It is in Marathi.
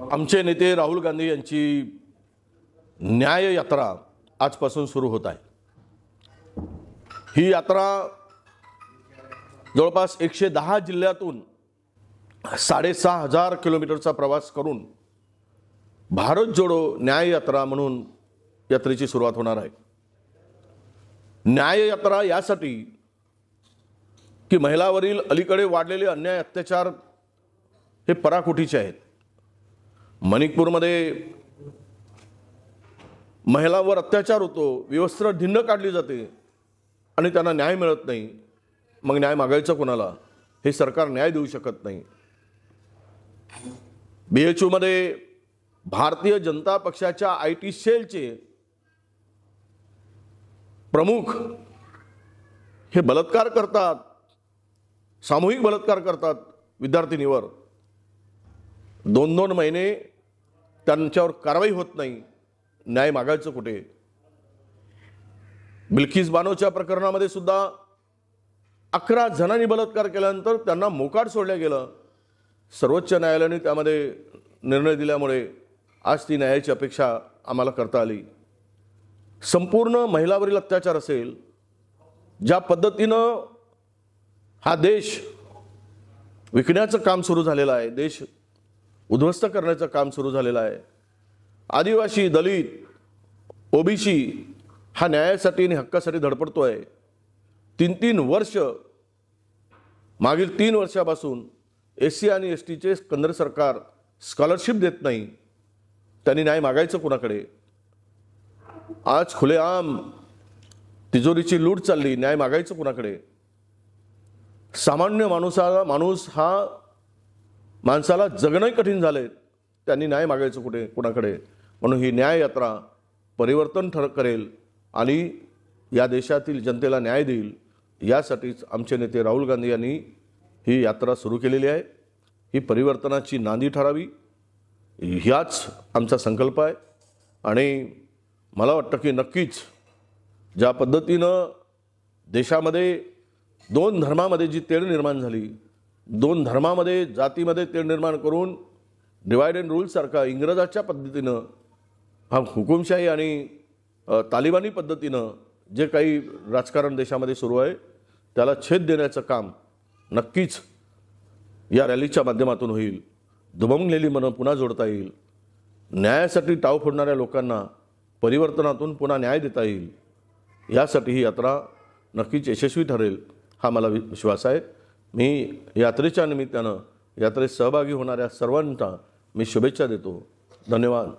आमचे नेते राहुल गांधी यांची न्याय यात्रा आजपासून सुरू होत आहे। ही यात्रा जवळपास 110 जिल्ह्यातून 6,500 किलोमीटरचा प्रवास करून भारत जोडो न्याय यात्रा म्हणून यात्रेची सुरुवात होणार आहे। न्याय यात्रा यासाठी की महिलांवरील अलीकडे वाढलेले अन्याय अत्याचार हे पराकोटीचे आहेत। मणिपूरमध्ये महिलांवर अत्याचार होतो, विवस्त्र धिंड काढली जाते आणि त्यांना न्याय मिळत नाही। मग न्याय मागायचा कोणाला? हे सरकार न्याय देऊ शकत नाही। BHU मध्ये भारतीय जनता पक्षाच्या IT सेलचे प्रमुख हे बलात्कार करतात, सामूहिक बलात्कार करतात विद्यार्थिनीवर। 2-2 महिने त्यांच्यावर कारवाई होत नाही। न्याय मागायचं कुठे? बिल्किस बानोच्या प्रकरणामध्ये सुद्धा 11 जणांनी बलात्कार केल्यानंतर त्यांना मोकाट सोडलं गेलं। सर्वोच्च न्यायालयाने त्यामध्ये निर्णय दिल्यामुळे आज ती न्यायाची अपेक्षा आम्हाला करता आली। संपूर्ण महिलांवरील अत्याचार असेल, ज्या पद्धतीनं हा देश विकण्याचं काम सुरू झालेलं आहे, देश उद्ध्वस्त करण्याचं काम सुरू झालेलं आहे। आदिवासी, दलित, OBC हा न्यायासाठी आणि हक्कासाठी धडपडतोय। 3-3 वर्ष मागील 3 वर्षापासून SC आणि STचे केंद्र सरकार स्कॉलरशिप देत नाही। त्यांनी न्याय मागायचं कोणाकडे? आज खुलेआम तिजोरीची लूट चालली, न्याय मागायचं कोणाकडे? सामान्य माणसाला जगणं कठीण झालंय, त्यांनी न्याय मागायचं कुठे, कोणाकडे? म्हणून ही न्याय यात्रा परिवर्तन करेल आणि या देशातील जनतेला न्याय देईल, यासाठीच आमचे नेते राहुल गांधी यांनी ही यात्रा सुरू केलेली आहे। ही परिवर्तनाची नांदी ठरावी, ह्याच आमचा संकल्प आहे। आणि मला वाटतं की नक्कीच ज्या पद्धतीनं देशामध्ये 2 धर्मामध्ये जी तेढ निर्माण झाली, 2 धर्मामध्ये जातीमध्ये तेढ निर्माण करून डिवाइड अँड रूल सारखा इंग्रजाच्या पद्धतीनं हा हुकुमशाही आणि तालिबानी पद्धतीनं जे काही राजकारण देशामध्ये सुरू आहे त्याला छेद देण्याचं काम नक्कीच या रॅलीच्या माध्यमातून होईल। दुभंगलेली मनं पुन्हा जोडता येईल, न्यायासाठी टाव फोडणाऱ्या लोकांना परिवर्तनातून पुन्हा न्याय देता येईल, यासाठी ही यात्रा नक्कीच यशस्वी ठरेल हा मला विश्वास आहे। मी यात्रेच्या निमित्तानं यात्रेत सहभागी होणाऱ्या सर्वांना मी शुभेच्छा देतो। धन्यवाद।